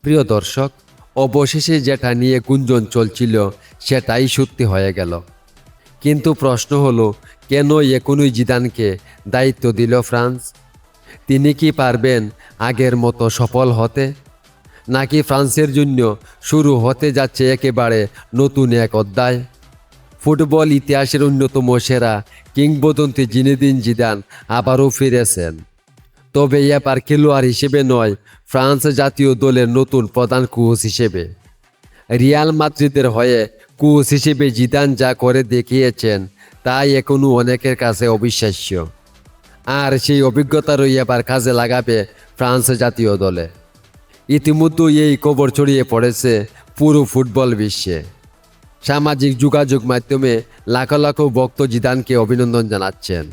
প্রিয় দর্শক, অবশেষে যেটা নিয়ে গুঞ্জন চলছিল সেটাই সত্যি হয়ে গেল। কিন্তু প্রশ্ন হলো, কেন এখনই জিদানকে দায়িত্ব দিল ফ্রান্স? তিনি কি পারবেন আগের মতো সফল হতে, নাকি ফ্রান্সের জন্য শুরু হতে যাচ্ছে একেবারে নতুন এক অধ্যায়? ফুটবল ইতিহাসের অন্যতম সেরা কিংবদন্তি জিনেদিন জিদান আবারও ফিরেছেন, তবে এবার খেলোয়াড় হিসেবে নয়, ফ্রান্স জাতীয় দলের নতুন প্রধান কোচ হিসেবে। রিয়াল মাদ্রিদের হয়ে কোচ হিসেবে জিদান যা করে দেখিয়েছেন তাই এখনও অনেকের কাছে অবিশ্বাস্য। আর সেই অভিজ্ঞতারই এবার কাজে লাগাবে ফ্রান্স জাতীয় দলে। ইতিমধ্যে এই খবর ছড়িয়ে পড়েছে পুরো ফুটবল বিশ্বে। সামাজিক যোগাযোগ মাধ্যমে লাখো লাখো ভক্ত জিদানকে অভিনন্দন জানাচ্ছেন।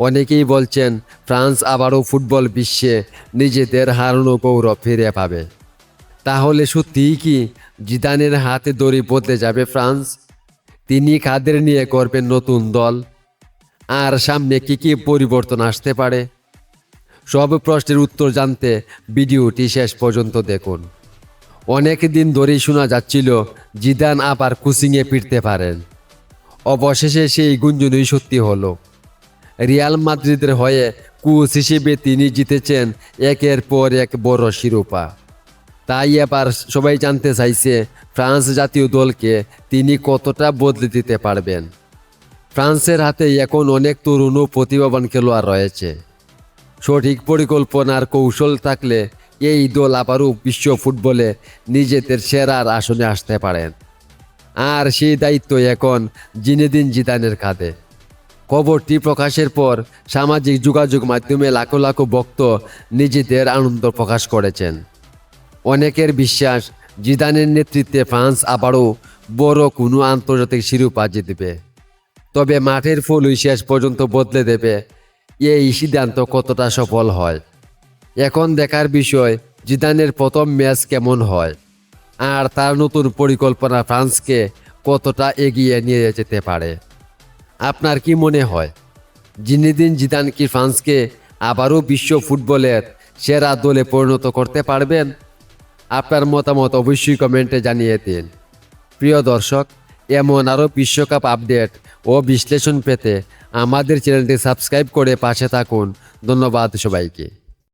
অনেকেই বলছেন ফ্রান্স আবারও ফুটবল বিশ্বে নিজেদের হারানো গৌরব ফিরে পাবে। তাহলে সত্যিই কি জিদানের হাতে দড়ি বদলে যাবে ফ্রান্স? তিনি কাদের নিয়ে করবেন নতুন দল? আর সামনে কি পরিবর্তন আসতে পারে? সব প্রশ্নের উত্তর জানতে ভিডিওটি শেষ পর্যন্ত দেখুন। অনেক দিন ধরেই শোনা যাচ্ছিল জিদান আবার কোচিংয়ে ফিরতে পারেন। অবশেষে সেই গুঞ্জনই সত্যি হলো। রিয়াল মাদ্রিদের হয়ে কোচ হিসেবে তিনি জিতেছেন একের পর এক বড় শিরোপা। তাই এবার সবাই জানতে চাইছে ফ্রান্স জাতীয় দলকে তিনি কতটা বদলে দিতে পারবেন। ফ্রান্সের হাতে এখন অনেক তরুণ ও প্রতিভাবান খেলোয়াড় রয়েছে। সঠিক পরিকল্পনার কৌশল থাকলে এই দল আবারও বিশ্ব ফুটবলে নিজেদের সেরার আসনে আসতে পারেন। আর সেই দায়িত্ব এখন জিনেদিন জিদানের কাঁধে। খবরটি প্রকাশের পর সামাজিক যোগাযোগ মাধ্যমে লাখো লাখো ভক্ত নিজেদের আনন্দ প্রকাশ করেছেন। অনেকের বিশ্বাস জিদানের নেতৃত্বে ফ্রান্স আবারও বড় কোনো আন্তর্জাতিক শিরোপা জিতবে। তবে মাঠের ফলই শেষ পর্যন্ত বদলে দেবে এই সিদ্ধান্ত কতটা সফল হয়। এখন দেখার বিষয় জিদানের প্রথম ম্যাচ কেমন হয়, আর তার নতুন পরিকল্পনা ফ্রান্সকে কতটা এগিয়ে নিয়ে যেতে পারে। আপনার কি মনে হয়, জিনেদিন জিদান কি ফ্রান্সকে আবারও বিশ্ব ফুটবলের সেরা দলে পরিণত করতে পারবেন? আপনার মতামত অবশ্যই কমেন্টে জানিয়ে দিন। প্রিয় দর্শক, এমন আরও বিশ্বকাপ আপডেট ও বিশ্লেষণ পেতে আমাদের চ্যানেলটি সাবস্ক্রাইব করে পাশে থাকুন। ধন্যবাদ সবাইকে।